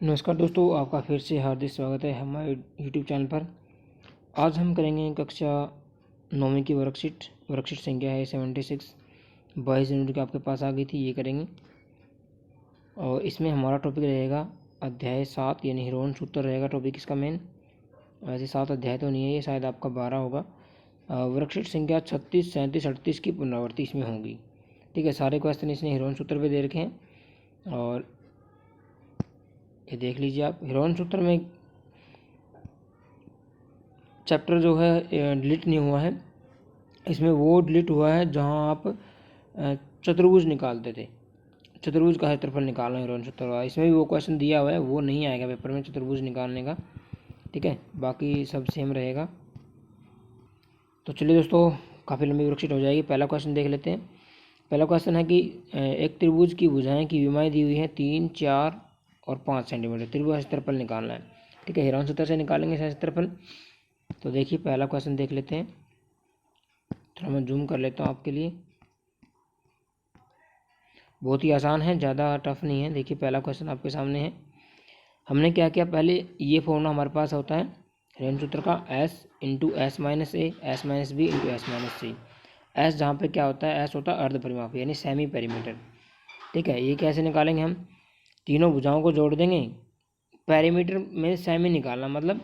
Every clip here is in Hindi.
नमस्कार दोस्तों, आपका फिर से हार्दिक स्वागत है हमारे YouTube चैनल पर। आज हम करेंगे कक्षा 9वीं की वर्कशीट संख्या है 76। 22 जनवरी को आपके पास आ गई थी, ये करेंगे। और इसमें हमारा टॉपिक रहेगा अध्याय 7 यानी हिरोन सूत्र रहेगा टॉपिक इसका मेन। वैसे 7 अध्याय तो नहीं है, ये शायद आपका 12 होगा। वर्कशीट संख्या 36, 37, 38 की पुनरावृत्ति इसमें होगी। ठीक है, सारे क्वेश्चन इसने हिरोन सूत्र पर दे रखे हैं और ये देख लीजिए आप। हिरोन सूत्र में चैप्टर जो है डिलीट नहीं हुआ है, इसमें वो डिलीट हुआ है जहां आप चतुर्भुज निकालते थे। चतुर्भुज का क्षेत्रफल निकालना हिरोन सूत्र का, इसमें भी वो क्वेश्चन दिया हुआ है, वो नहीं आएगा पेपर में चतुर्भुज निकालने का। ठीक है, बाकी सब सेम रहेगा। तो चलिए दोस्तों, काफ़ी लंबी वर्कशीट हो जाएगी। पहला क्वेश्चन देख लेते हैं। पहला क्वेश्चन है कि एक त्रिभुज की भुजाएं की विमाएं दी हुई है 3, 4 और 5 सेंटीमीटर। त्रिभुज क्षेत्रफल निकालना है। ठीक है, हिरोन सूत्र से निकालेंगे क्षेत्रफल। तो देखिए पहला क्वेश्चन देख लेते हैं। थोड़ा मैं जूम कर लेता हूँ आपके लिए। बहुत ही आसान है, ज़्यादा टफ नहीं है। देखिए पहला क्वेश्चन आपके सामने है। हमने क्या किया, पहले ये फॉर्मूला हमारे पास होता है हिरोन सूत्र का, S into S minus A, S minus B into S minus C. S जहाँ पे क्या होता है, एस होता है अर्ध परिमाप यानी सेमी पेरीमीटर। ठीक है, ये कैसे निकालेंगे हम, तीनों भुजाओं को जोड़ देंगे, पेरीमीटर में सेमी निकालना मतलब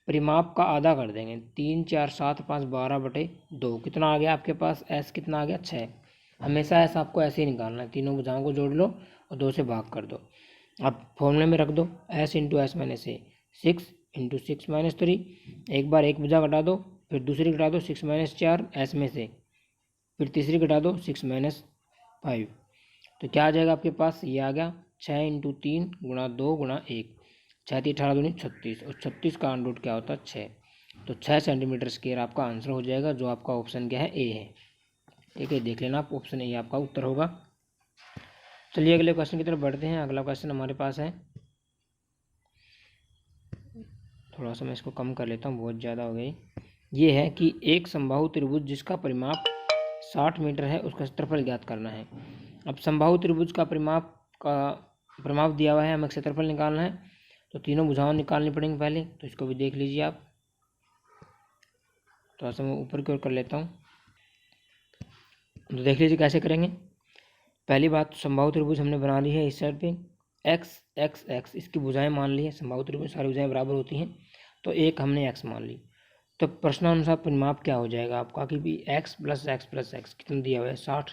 परिमाप का आधा कर देंगे। 3, 4, 7, 5, 12/2 कितना आ गया आपके पास, एस कितना आ गया 6। हमेशा एस आपको ऐसे ही निकालना है, तीनों भुजाओं को जोड़ लो और 2 से भाग कर दो। अब फॉर्मूले में रख दो एस इंटू एस माइनस ए, 6 इंटू 6 माइनस 3। एक बार एक भुजा घटा दो, फिर दूसरी घटा दो 6 माइनस 4 एस में से, फिर तीसरी घटा दो 6 माइनस 5। तो क्या आ जाएगा आपके पास, ये आ गया 6 इंटू 3 गुणा 2 गुणा 1, 6 × 18 दूनी 36 और 36 का अंडर रूट क्या होता है 6। तो 6 सेंटीमीटर स्क्वायर आपका आंसर हो जाएगा, जो आपका ऑप्शन क्या है ए है। ठीक है, देख लेना आप, ऑप्शन ए आपका उत्तर होगा। चलिए अगले क्वेश्चन की तरफ बढ़ते हैं। अगला क्वेश्चन हमारे पास है, थोड़ा सा मैं इसको कम कर लेता हूँ, बहुत ज़्यादा हो गई। ये है कि एक समबाहु त्रिभुज जिसका परिमाप 60 मीटर है उसका क्षेत्रफल ज्ञात करना है। अब समबाहु त्रिभुज का परिमाप दिया हुआ है, हमें क्षेत्रफल निकालना है। तो तीनों भुजाएं निकालनी पड़ेंगी पहले, तो इसको भी देख लीजिए आप। थोड़ा सा मैं ऊपर की ओर कर लेता हूँ, तो देख लीजिए कैसे करेंगे। पहली बात, समबाहु त्रिभुज हमने बना ली है इस साइड पे, एक्स एक्स एक्स इसकी भुजाएं मान ली है। समबाहु त्रिभुज सारी भुजाएं बराबर होती हैं, तो एक हमने एक्स मान ली। तो प्रश्नानुसार परिमाप क्या हो जाएगा आपका कि भी x plus x plus x कितना दिया हुआ है 60।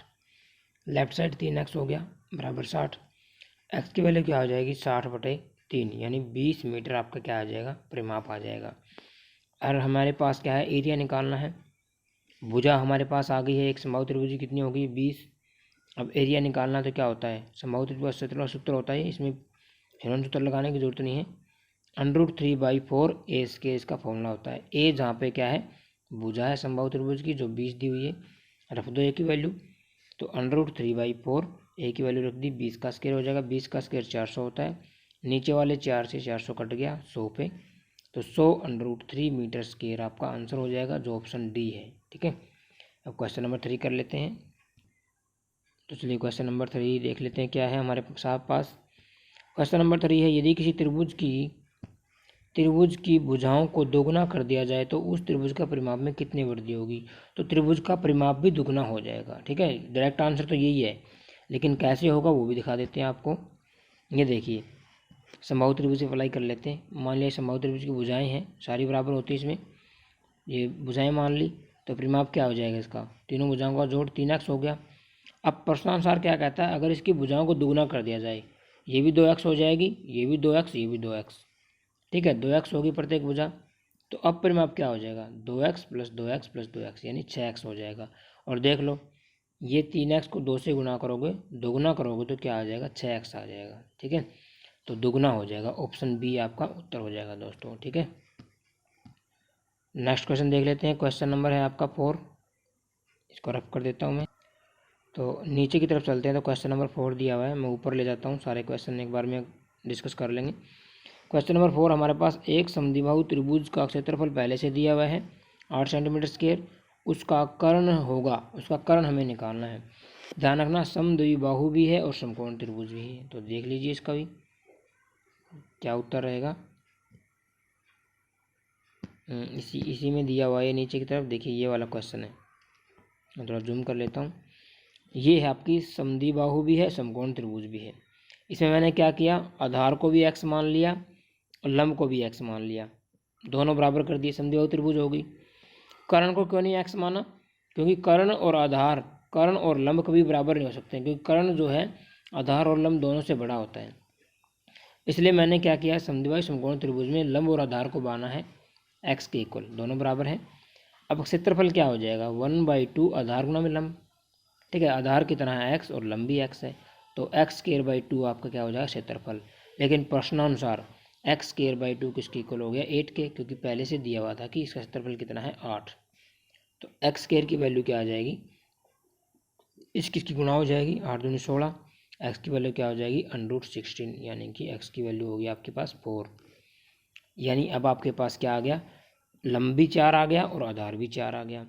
लेफ्ट साइड 3x हो गया बराबर 60। एक्स की वैल्यू क्या हो जाएगी 60/3 यानी 20 मीटर आपका क्या आ जाएगा, परिमाप आ जाएगा। और हमारे पास क्या है, एरिया निकालना है। भुजा हमारे पास आ गई है, एक समबाहु त्रिभुज कितनी होगी 20। अब एरिया निकालना तो क्या होता है, समबाहु त्रिभुज क्षेत्रफल सूत्र होता है, इसमें हिरोन सूत्र लगाने की जरूरत नहीं है। √3/4 ए स्क्वायर इसका फॉर्मूला होता है। ए जहाँ पे क्या है, भुजा है समबाहु त्रिभुज की जो 20 दी हुई है, रख दो ए की वैल्यू। तो √3/4 ए की वैल्यू रख दी, 20 का स्क्वायर हो जाएगा। 20 का स्क्वायर 400 होता है, नीचे वाले 4 से 400 कट गया 100 पे, तो 100√3 मीटर स्क्वायर आपका आंसर हो जाएगा, जो ऑप्शन डी है। ठीक है, अब क्वेश्चन नंबर 3 कर लेते हैं। तो चलिए क्वेश्चन नंबर 3 देख लेते हैं क्या है हमारे पास। क्वेश्चन नंबर 3 है, यदि किसी त्रिभुज की भुजाओं को दोगुना कर दिया जाए तो उस त्रिभुज का परिमाप में कितनी वृद्धि होगी। तो त्रिभुज का परिमाप भी दुगना हो जाएगा। ठीक है, डायरेक्ट आंसर तो यही है, लेकिन कैसे होगा वो भी दिखा देते हैं आपको। ये देखिए, समबाहु त्रिभुज से अप्लाई कर लेते हैं। मान लिया समबाहु त्रिभुज की भुजाएं हैं, सारी बराबर होती है इसमें, ये भुजाएं मान ली, तो परिमाप क्या हो जाएगा इसका, तीनों भुजाओं का जोड़ 3x हो गया। अब प्रश्नानुसार क्या कहता है, अगर इसकी भुजाओं को दुगुना कर दिया जाए, ये भी 2x हो जाएगी, ये भी 2x, ये भी 2x। ठीक है, 2x होगी प्रत्येक भुजा। तो अब परिमाप क्या हो जाएगा, 2x plus 2x plus 2x यानी 6x हो जाएगा। और देख लो, ये 3x को 2 से गुणा करोगे, दोगुना करोगे तो क्या आ जाएगा 6x आ जाएगा। ठीक है, तो दुगुना हो जाएगा, ऑप्शन बी आपका उत्तर हो जाएगा दोस्तों। ठीक है, नेक्स्ट क्वेश्चन देख लेते हैं। क्वेश्चन नंबर है आपका 4, इसको रफ कर देता हूँ मैं। तो नीचे की तरफ चलते हैं। तो क्वेश्चन नंबर 4 दिया हुआ है, मैं ऊपर ले जाता हूँ, सारे क्वेश्चन एक बार में डिस्कस कर लेंगे। क्वेश्चन नंबर 4 हमारे पास, एक समद्विबाहु त्रिभुज का क्षेत्रफल पहले से दिया हुआ है 8 सेंटीमीटर स्क्वायर, उसका कर्ण हमें निकालना है। ध्यान रखना, समद्विबाहु भी है और समकोण त्रिभुज भी है, तो देख लीजिए इसका भी। क्या उत्तर रहेगा? इसी में दिया हुआ है नीचे की तरफ, देखिए ये वाला क्वेश्चन है। मैं थोड़ा जूम कर लेता हूँ। ये है आपकी समद्विबाहु भी है, समकोण त्रिभुज भी है। इसमें मैंने क्या किया, आधार को भी x मान लिया और लंब को भी x मान लिया, दोनों बराबर कर दिए, समद्विबाहु त्रिभुज हो गई। कर्ण को क्यों नहीं x माना? क्योंकि कर्ण और आधार, कर्ण और लंब कभी बराबर नहीं हो सकते, क्योंकि कर्ण जो है आधार और लंब दोनों से बड़ा होता है। इसलिए मैंने क्या किया, समद्विबाहु समकोण त्रिभुज में लंब और आधार को बाना है x के इक्वल, दोनों बराबर है। अब क्षेत्रफल क्या हो जाएगा, 1/2 आधार गुना में लंब। ठीक है, आधार कितना है x और लंब भी x है, तो x²/2 आपका क्या हो जाएगा, क्षेत्रफल। लेकिन प्रश्नानुसार x²/2 किसके इक्वल हो गया, 8 के, क्योंकि पहले से दिया हुआ था कि इसका क्षेत्रफल कितना है, 8। तो x² की वैल्यू क्या आ जाएगी, किसकी गुणा हो जाएगी, 8 दूनी 16। x की वैल्यू क्या हो जाएगी, √16, यानी कि x की वैल्यू होगी आपके पास 4। यानी अब आपके पास क्या आ गया, लंब भी 4 आ गया और आधार भी 4 आ गया।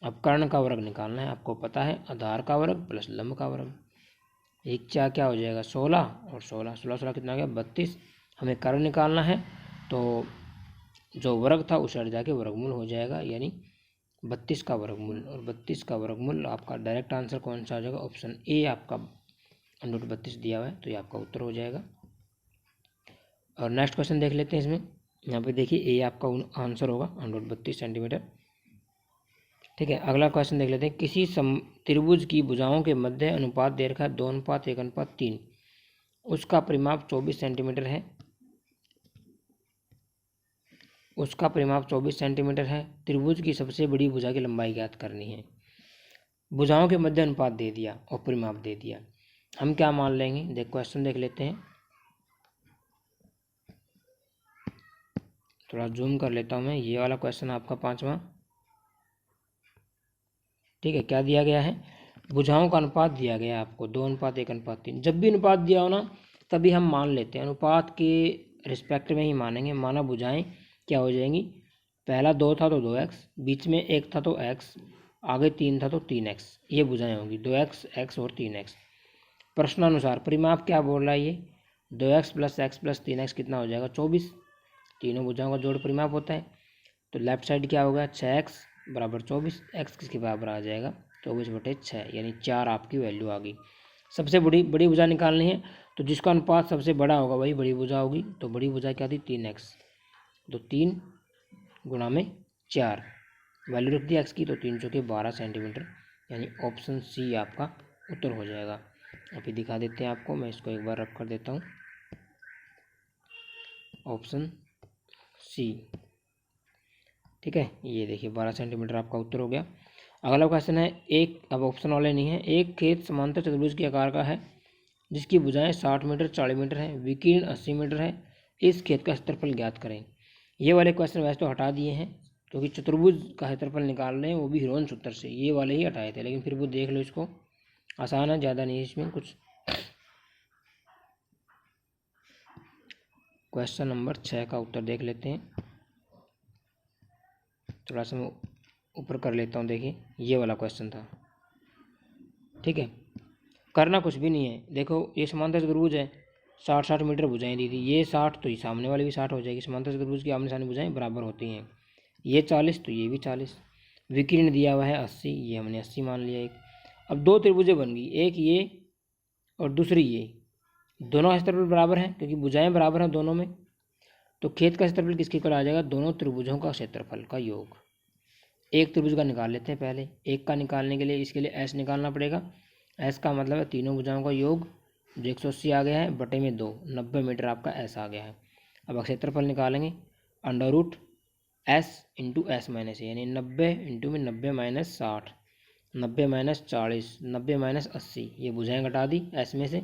अब कर्ण का वर्ग निकालना है, आपको पता है आधार का वर्ग प्लस लंब का वर्ग, एक 4 क्या हो जाएगा, 16 और 16 16 कितना आ गया, 32। हमें कर्ण निकालना है, तो जो वर्ग था उस हट जाके वर्गमूल हो जाएगा, यानी 32 का वर्गमूल, और 32 का वर्गमूल आपका डायरेक्ट आंसर कौन सा आ जाएगा, ऑप्शन ए आपका √32 दिया हुआ है, तो ये आपका उत्तर हो जाएगा। और नेक्स्ट क्वेश्चन देख लेते हैं। इसमें यहाँ पे देखिए ए आपका आंसर होगा, 132 सेंटीमीटर। ठीक है, अगला क्वेश्चन देख लेते हैं। किसी त्रिभुज की भुजाओं के मध्य अनुपात दे रखा है 2:1:3, उसका परिमाप 24 सेंटीमीटर है, उसका परिमाप 24 सेंटीमीटर है। त्रिभुज की सबसे बड़ी भुजा की लंबाई ज्ञात करनी है। भुजाओं के मध्य अनुपात दे दिया और परिमाप दे दिया, हम क्या मान लेंगे, देख क्वेश्चन देख लेते हैं। थोड़ा जूम कर लेता हूँ मैं, ये वाला क्वेश्चन आपका 5वां। ठीक है, क्या दिया गया है, भुजाओं का अनुपात दिया गया है आपको 2:1:3। जब भी अनुपात दिया हो ना, तभी हम मान लेते हैं, अनुपात के रिस्पेक्ट में ही मानेंगे। माना भुजाएं क्या हो जाएंगी, पहला 2 था तो 2x, बीच में 1 था तो x, आगे 3 था तो 3x, ये भुजाएं होंगी 2x, x और 3x। प्रश्नानुसार परिमाप क्या बोल रहा है, ये 2x + x + 3x कितना हो जाएगा, 24। तीनों भुजाओं का जोड़ परिमाप होता है, तो लेफ्ट साइड क्या होगा, 6x = 24, x किसके बराबर आ जाएगा, 24/6, यानी 4 आपकी वैल्यू आ गई। सबसे बड़ी भुजा निकालनी है, तो जिसका अनुपात सबसे बड़ा होगा वही बड़ी भुजा होगी। तो बड़ी भुजा क्या थी, 3x, तो 3 × 4 वैल्यू रख दी x की, तो 3 × 12 सेंटीमीटर, यानी ऑप्शन सी आपका उत्तर हो जाएगा। अभी दिखा देते हैं आपको, मैं इसको एक बार रख कर देता हूँ, ऑप्शन सी। ठीक है, ये देखिए 12 सेंटीमीटर आपका उत्तर हो गया। अगला क्वेश्चन है, एक, अब ऑप्शन वाले नहीं है, एक खेत समांतर चतुर्भुज के आकार का है जिसकी भुजाएं 60 मीटर 40 मीटर है, विकीर्ण 80 मीटर है, इस खेत का क्षेत्रफल ज्ञात करें। ये वाले क्वेश्चन वैसे तो हटा दिए हैं, क्योंकि चतुर्भुज का क्षेत्रफल निकाल रहे हैं, वो भी हिरोन सूत्र से, ये वाले ही हटाए थे, लेकिन फिर वो देख लो, इसको आसान है, ज़्यादा नहीं है इसमें कुछ। क्वेश्चन नंबर 6 का उत्तर देख लेते हैं। थोड़ा सा मैं ऊपर कर लेता हूँ, देखिए ये वाला क्वेश्चन था। ठीक है, करना कुछ भी नहीं है, देखो ये समांतर चतुर्भुज है, 60 मीटर भुजाएं दी थी, ये 60 तो ये सामने वाली भी 60 हो जाएगी। समांतर चतुर्भुज की आमने सामने भुजाएं बराबर होती हैं, ये 40 तो ये भी 40। विकीर्ण दिया हुआ है 80, ये हमने 80 मान लिया एक। अब दो त्रिभुजें बन गई, एक ये और दूसरी ये, दोनों का क्षेत्रफल बराबर है क्योंकि भुजाएं बराबर हैं दोनों में। तो खेत का क्षेत्रफल किसके इक्वल आ जाएगा, दोनों त्रिभुजों का क्षेत्रफल का योग। एक त्रिभुज का निकाल लेते हैं पहले, एक का निकालने के लिए इसके लिए एस निकालना पड़ेगा। एस का मतलब है तीनों भुजाओं का योग, जो 180 आ गया है, बटे में 2, 90 मीटर आपका एस आ गया है। अब क्षेत्रफल निकालेंगे, √s × s - a, यानी 90 × में 90 - 60, 90 - 40, 90 - 80, ये भुजाएं घटा दी एस में से।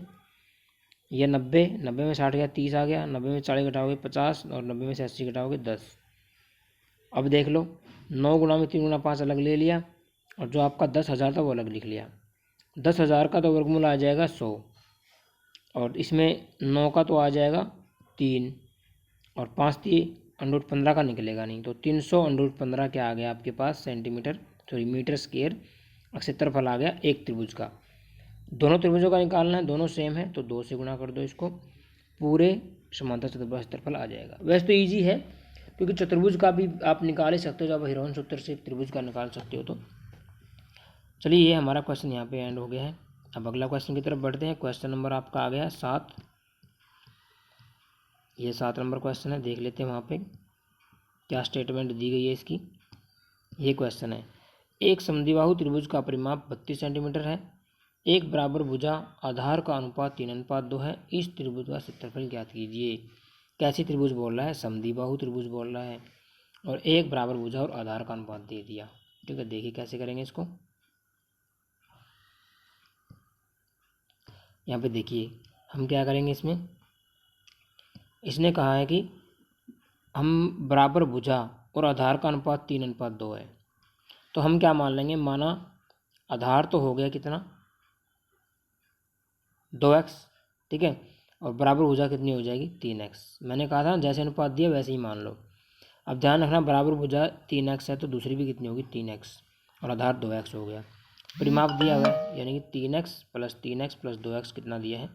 ये 90 में 60 गया 30 आ गया, 90 में 40 घटाओगे 50, और 90 में से 80 घटाओगे 10। अब देख लो, 9 × में 3 × 5 अलग ले लिया, और जो आपका 10,000 था वो अलग लिख लिया। 10,000 का तो वर्गमूल आ जाएगा 100, और इसमें 9 का तो आ जाएगा 3, और 5 थी √15 का निकलेगा नहीं, तो 300 √15 क्या आ गया आपके पास, सेंटीमीटर, सॉरी मीटर स्क्वायर क्षेत्रफल आ गया एक त्रिभुज का। दोनों त्रिभुजों का निकालना है, दोनों सेम है, तो 2 से गुणा कर दो इसको। पूरे समांतर चतुर्भुज का क्षेत्रफल आ जाएगा। वैसे तो ईजी है, क्योंकि चतुर्भुज का भी आप निकाल ही सकते हो, जब हिरोन सूत्र से त्रिभुज का निकाल सकते हो। तो चलिए, ये हमारा क्वेश्चन यहाँ पे एंड हो गया है। अब अगला क्वेश्चन की तरफ बढ़ते हैं। क्वेश्चन नंबर आपका आ गया 7। ये 7 नंबर क्वेश्चन है, देख लेते हैं वहाँ पे क्या स्टेटमेंट दी गई है इसकी। ये क्वेश्चन है, एक समद्विबाहु त्रिभुज का परिमाप 32 सेंटीमीटर है, एक बराबर भुजा आधार का अनुपात 3:2 है, इस त्रिभुज का क्षेत्रफल ज्ञात कीजिए। कैसी त्रिभुज बोल रहा है? समद्विबाहु त्रिभुज बोल रहा है, और एक बराबर भुजा और आधार का अनुपात दे दिया। ठीक है, देखिए कैसे करेंगे इसको। यहाँ पे देखिए हम क्या करेंगे इसमें। इसने कहा है कि हम बराबर भुजा और आधार का अनुपात 3:2 है, तो हम क्या मान लेंगे, माना आधार तो हो गया कितना 2x, ठीक है, और बराबर भुजा कितनी हो जाएगी 3x। मैंने कहा था जैसे अनुपात दिया वैसे ही मान लो। अब ध्यान रखना, बराबर भुजा 3x है तो दूसरी भी कितनी होगी 3x, और आधार 2x हो गया। परिमाप दिया हुआ है, यानी कि 3x + 3x + 2x कितना दिया है,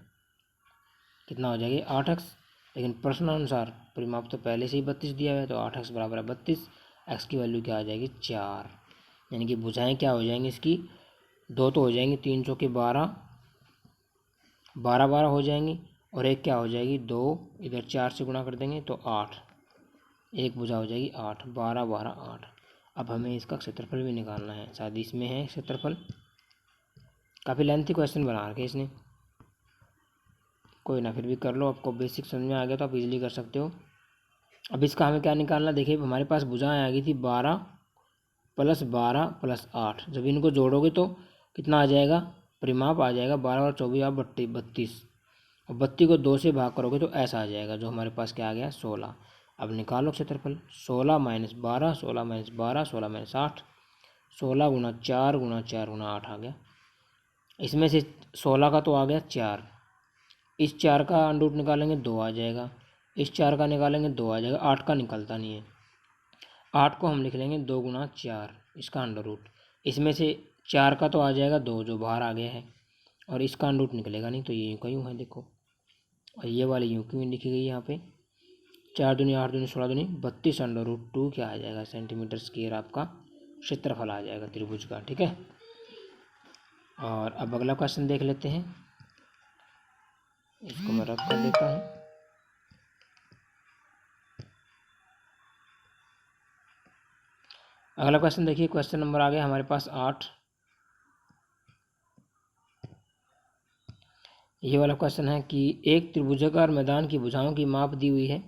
कितना हो जाएगी 8x। लेकिन प्रश्नानुसार परिमाप तो पहले से ही 32 दिया हुआ है, तो 8x बराबर है 32, x की वैल्यू क्या आ जाएगी 4। यानी कि भुजाएं क्या हो जाएंगी इसकी, दो तो हो जाएंगी 3 चौके 12, 12 हो जाएंगी, और एक क्या हो जाएगी 2, इधर 4 से गुणा कर देंगे तो 8, एक भुजा हो जाएगी 8, 12 12 8। अब हमें इसका क्षेत्रफल भी निकालना है, शायद इसमें है क्षेत्रफल। काफ़ी लेंथी क्वेश्चन बना रखे इसने, कोई ना फिर भी कर लो, आपको बेसिक समझ में आ गया तो आप इजीली कर सकते हो। अब इसका हमें क्या निकालना, देखिए हमारे पास भुजाएं आ गई थी 12 + 12 + 8। जब इनको जोड़ोगे तो कितना आ जाएगा, परिमाप आ जाएगा 12 और 24 आप 32, और 32 को 2 से भाग करोगे तो ऐसा आ जाएगा, जो हमारे पास क्या आ गया 16। अब निकालो क्षेत्रफल, 16 - 12, 16 - 12, 16 - 8, 16 × 4 × 4 × 8 आ गया। इसमें से 16 का तो आ गया 4, इस 4 का अंडर रूट निकालेंगे 2 आ जाएगा, इस 4 का निकालेंगे 2 आ जाएगा, 8 का निकलता नहीं है। 8 को हम लिख लेंगे 2 × 4, इसका अंडर रूट। इसमें से 4 का तो आ जाएगा 2 जो बाहर आ गया है, और इसका अंडर रूट निकलेगा नहीं, तो ये यूँ का यूँ है देखो, और ये वाली यूँ क्यों लिखी गई यहाँ पे। 4 दूनी 8 दूनी 16 दूनी 32 √2 क्या आ जाएगा सेंटीमीटर स्क्वायर, आपका क्षेत्रफल आ जाएगा त्रिभुज का। ठीक है, और अब अगला क्वेश्चन देख लेते हैं, इसको मैं रख कर देता हूँ। अगला क्वेश्चन देखिए, क्वेश्चन नंबर आ गया हमारे पास 8। ये वाला क्वेश्चन है कि एक त्रिभुजाकार मैदान की भुजाओं की माप दी हुई है,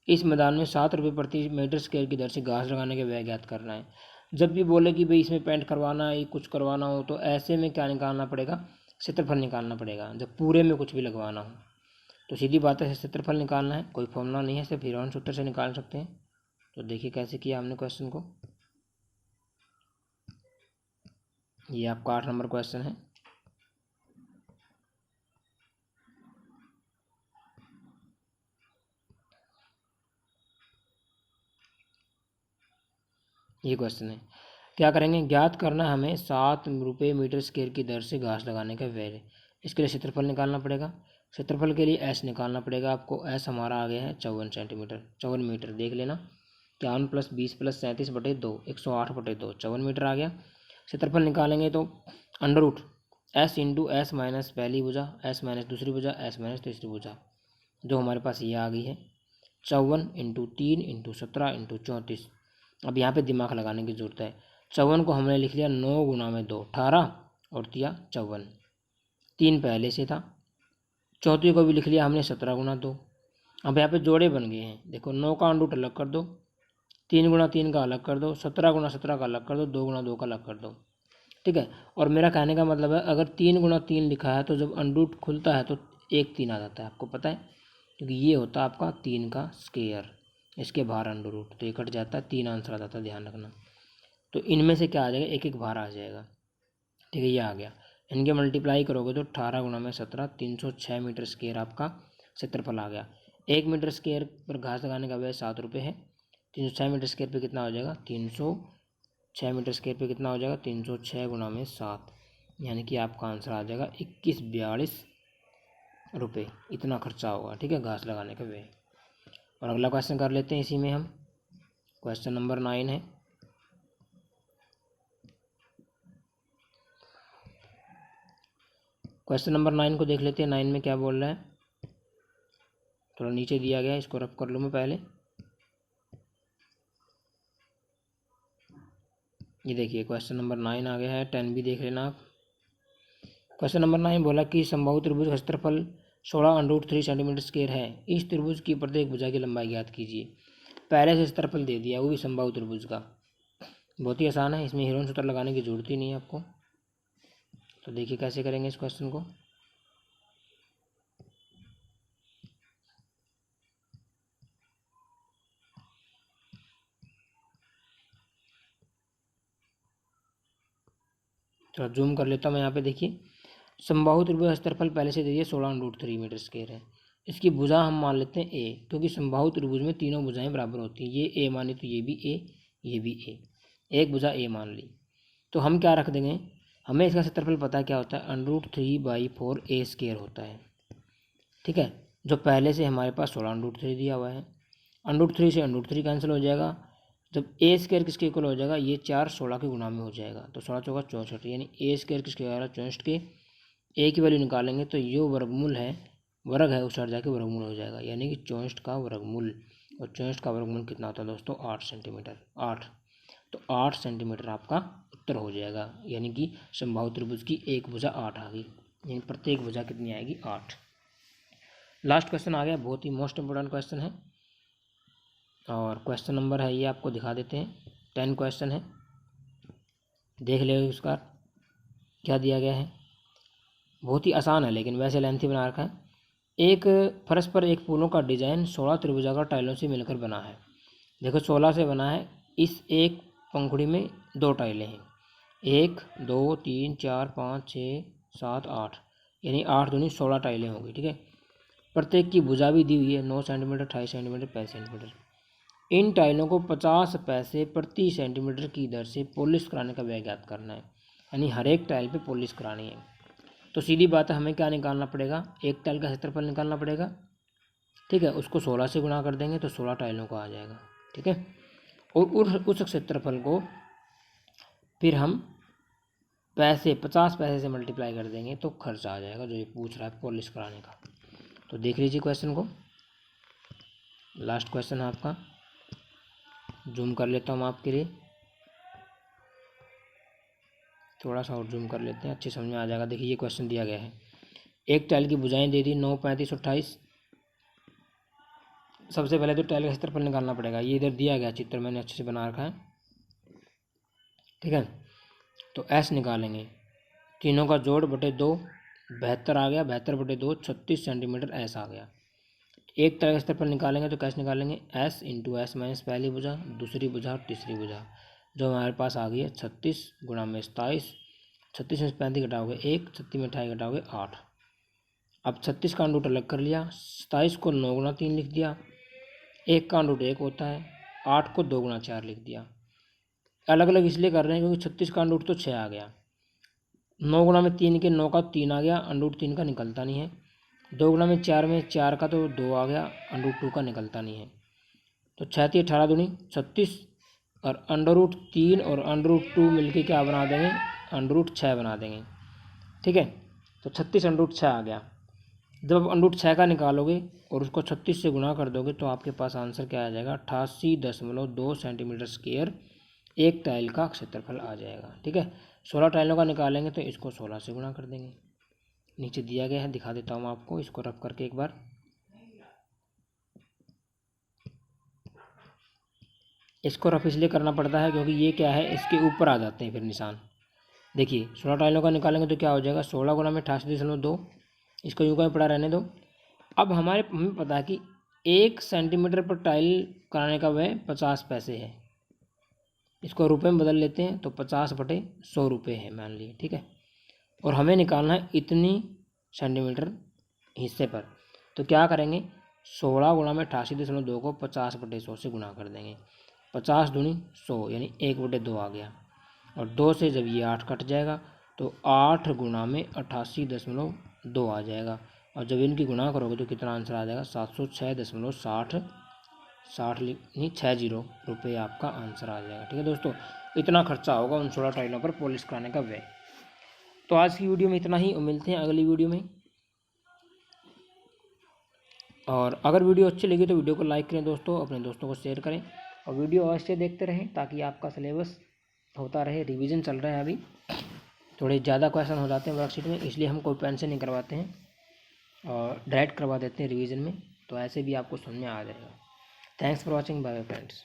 इस मैदान में 7 रुपये प्रति मीटर स्क्वायर की दर से घास लगाने के व्यय ज्ञात करना है। जब भी बोले कि भाई इसमें पेंट करवाना है, कुछ करवाना हो, तो ऐसे में क्या निकालना पड़ेगा, क्षेत्रफल निकालना पड़ेगा। जब पूरे में कुछ भी लगवाना हो तो सीधी बात है क्षेत्रफल निकालना है, कोई फॉर्मूला नहीं है, सिर्फ हिरोन सूत्र से निकाल सकते हैं। तो देखिए कैसे किया हमने क्वेश्चन को। ये आपका 8 नंबर क्वेश्चन है। ये क्वेश्चन है, क्या करेंगे, ज्ञात करना हमें 7 रुपये मीटर स्क्वायर की दर से घास लगाने का व्यय। इसके लिए क्षेत्रफल निकालना पड़ेगा। क्षेत्रफल के लिए एस निकालना पड़ेगा आपको। एस हमारा आ गया है 54 सेंटीमीटर, 54 मीटर। देख लेना, 51 + 20 + 37/2, 108/2, 54 मीटर आ गया। क्षेत्रफल निकालेंगे तो under root S into S minus पहली भुजा, एस माइनस दूसरी भुजा, एस माइनस तीसरी भुजा, जो हमारे पास ये आ गई है 54 × 3 × 17 × 34। अब यहाँ पे दिमाग लगाने की ज़रूरत है। 54 को हमने लिख लिया 9 × 2 18, और दिया 54, 3 पहले से था। 34 को भी लिख लिया हमने 17 × 2। अब यहाँ पे जोड़े बन गए हैं, देखो 9 का अंडर रूट अलग कर दो, 3 × 3 का अलग कर दो, 17 × 17 का अलग कर दो, 2 × 2 का अलग कर दो। ठीक है, और मेरा कहने का मतलब है अगर 3 × 3 लिखा है तो जब अंडर रूट खुलता है तो 1 3 आ जाता है, आपको पता है, क्योंकि ये होता है आपका 3 का स्क्वायर, इसके बाहर अंडर रूट, तो ये कट जाता है, 3 आंसर आ जाता है, ध्यान रखना। तो इनमें से क्या आ जाएगा, एक एक बाहर आ जाएगा। ठीक है, ये आ गया। इनके मल्टीप्लाई करोगे तो 18 × 17 306 मीटर स्क्वायर आपका क्षेत्रफल आ गया। 1 मीटर स्क्वायर पर घास लगाने का व्यय 7 रुपये है। 306 मीटर स्क्वायर पे कितना हो जाएगा, 306 मीटर स्क्वायर पे कितना हो जाएगा, 306 × 7, यानी कि आपका आंसर आ जाएगा 2142 रुपये इतना खर्चा होगा, ठीक है, घास लगाने का व्यय। और अगला क्वेश्चन कर लेते हैं इसी में हम। क्वेश्चन नंबर 9 है। क्वेश्चन नंबर 9 को देख लेते हैं। 9 में क्या बोल रहा है, थोड़ा नीचे दिया गया है, इसको रफ कर लूँ मैं पहले। ये देखिए क्वेश्चन नंबर 9 आ गया है, 10 भी देख लेना आप। क्वेश्चन नंबर 9 बोला कि समबाहु त्रिभुज का क्षेत्रफल 16√3 सेंटीमीटर स्क्वायर है। इस त्रिभुज की प्रत्येक भुजा की लंबाई ज्ञात कीजिए। पहले से क्षेत्रफल दे दिया, वो भी समबाहु त्रिभुज का। बहुत ही आसान है, इसमें हीरोन सूत्र लगाने की जरूरत ही नहीं है आपको। तो देखिए कैसे करेंगे इस क्वेश्चन को। थोड़ा जूम कर लेता हूँ मैं यहाँ पे। देखिए समबाहु त्रिभुज का क्षेत्रफल पहले से दे दिया 16√3 मीटर स्क्वायर है। इसकी भुजा हम मान लेते हैं ए, क्योंकि समबाहु त्रिभुज में तीनों भुजाएं बराबर होती हैं। ये ए मानी तो ये भी ए, ये भी ए, एक भुजा ए मान ली। तो हम क्या रख देंगे, हमें इसका क्षेत्रफल पता है क्या होता है, √3/4 ए स्क्वायर होता है, ठीक है, जो पहले से हमारे पास 16√3 दिया हुआ है। √3 से √3 कैंसिल हो जाएगा। जब ए स्क्वायर किसके इक्वल हो जाएगा, ये 4 16 के गुणा में हो जाएगा, तो 16 चौका 64, यानी ए स्क्वायर किसके आ रहा है 64 के। ए की वैल्यू निकालेंगे तो ये वर्गमूल है, वर्ग है, उस जाके वर्गमूल हो जाएगा, यानी कि 64 का वर्गमूल। और 64 का वर्गमूल कितना होता है दोस्तों, 8 सेंटीमीटर। 8, तो 8 सेंटीमीटर आपका उत्तर हो जाएगा। यानी कि समबाहु त्रिभुज की एक भुजा 8 आ गई, यानी प्रत्येक भुजा कितनी आएगी, 8। लास्ट क्वेश्चन आ गया, बहुत ही मोस्ट इंपोर्टेंट क्वेश्चन है। और क्वेश्चन नंबर है ये, आपको दिखा देते हैं, 10 क्वेश्चन है, देख ले उसका क्या दिया गया है। बहुत ही आसान है, लेकिन वैसे लेंथी बना रखा है। एक फर्श पर एक फूलों का डिजाइन 16 त्रिभुजाकार टाइलों से मिलकर बना है। देखो 16 से बना है। इस एक पंखुड़ी में 2 टाइलें हैं, 1 2 3 4 5 6 7 8, यानी 8 दूनी 16 टाइलें होंगी, ठीक है। प्रत्येक की भुजा भी दी हुई है 9 सेंटीमीटर, 28 सेंटीमीटर, 5 सेंटीमीटर। इन टाइलों को 50 पैसे प्रति सेंटीमीटर की दर से पॉलिश कराने का व्यय ज्ञात करना है, यानी हर एक टाइल पे पॉलिश करानी है। तो सीधी बात है, हमें क्या निकालना पड़ेगा, एक टाइल का क्षेत्रफल निकालना पड़ेगा, ठीक है। उसको 16 से गुणा कर देंगे तो 16 टाइलों का आ जाएगा, ठीक है। और उस क्षेत्रफल को फिर हम 50 पैसे से मल्टीप्लाई कर देंगे तो खर्च आ जाएगा, जो ये पूछ रहा है पॉलिश कराने का। तो देख लीजिए क्वेश्चन को, लास्ट क्वेश्चन है आपका। जूम कर लेता हूँ आपके लिए, थोड़ा सा और जूम कर लेते हैं, अच्छे समझ में आ जाएगा। देखिए ये क्वेश्चन दिया गया है, एक टाइल की भुजाएं दे दी 9 35 28। सबसे पहले तो टाइल का क्षेत्रफल निकालना पड़ेगा, ये इधर दिया गया चित्र मैंने अच्छे से बना रखा है, ठीक है। तो एस निकालेंगे, तीनों का जोड़ बटे 2, 72 आ गया, 72/2 36 सेंटीमीटर एस आ गया। एक टाइल का क्षेत्रफल निकालेंगे तो कैसे निकालेंगे, एस इंटू एस माइनस पहली भुजा, दूसरी भुजा और तीसरी भुजा, जो हमारे पास आ गई है 36 गुणा में 27। 36 में 35 घटाओगे 1, 36 में 28 घटाओगे 8। अब 36 का अंडूट अलग कर लिया, 27 को 9 गुणा 3 लिख दिया, 1 का अंडूट 1 होता है, 8 को 2 गुणा 4 लिख दिया। अलग अलग इसलिए कर रहे हैं क्योंकि 36 का अंडूट तो 6 आ गया, 9 गुणा में 3 के 9 का 3 आ गया, अंडूट 3 का निकलता नहीं है। 2 गुणा में 4 का तो 2 आ गया, अंडरूट 2 का निकलता नहीं है। तो 6 × 18 दूनी 36, और अंडरूट 3 और अंडरूट 2 मिलके क्या बना देंगे, अंडरूट 6 बना देंगे, ठीक है। तो 36 अंडरूट 6 आ गया। जब आप अंडरूट 6 का निकालोगे और उसको 36 से गुणा कर दोगे तो आपके पास आंसर क्या आ जाएगा, 88.2 सेंटीमीटर स्क्वायर एक टाइल का क्षेत्रफल आ जाएगा, ठीक है। 16 टाइलों का निकालेंगे तो इसको 16 से गुणा कर देंगे। नीचे दिया गया है, दिखा देता हूँ आपको, इसको रफ करके एक बार। इसको रफ इसलिए करना पड़ता है क्योंकि ये क्या है, इसके ऊपर आ जाते हैं फिर निशान। देखिए 16 टाइलों का निकालेंगे तो क्या हो जाएगा, 16 गुणा में 88.2, इसको यूँ का पड़ा रहने दो। अब हमें पता है कि 1 सेंटीमीटर पर टाइल कराने का व्यय 50 पैसे है। इसको रुपये में बदल लेते हैं तो 50/100 रुपये है मान लीजिए, ठीक है। और हमें निकालना है इतनी सेंटीमीटर हिस्से पर। तो क्या करेंगे, 16 गुणा में 88.2 को 50/100 से गुणा कर देंगे। 50 दूनी 100, यानी 1/2 आ गया। और 2 से जब ये 8 कट जाएगा तो 8 गुणा में 88.2 आ जाएगा। और जब इनकी गुणा करोगे तो कितना आंसर आ जाएगा 706.60 रुपये आपका आंसर आ जाएगा। ठीक है दोस्तों, इतना खर्चा होगा उन 16 टाइलों पर पॉलिश कराने का व्यय। तो आज की वीडियो में इतना ही, मिलते हैं अगली वीडियो में। और अगर वीडियो अच्छी लगी तो वीडियो को लाइक करें दोस्तों, अपने दोस्तों को शेयर करें और वीडियो अवश्य देखते रहें ताकि आपका सिलेबस होता रहे। रिवीजन चल रहा है अभी, थोड़े ज़्यादा क्वेश्चन हो जाते हैं वर्कशीट में, इसलिए हम कोई पेन से नहीं करवाते हैं और डायरेक्ट करवा देते हैं रिवीजन में, तो ऐसे भी आपको समझ में आ जाएगा। Thanks for watching, bye friends.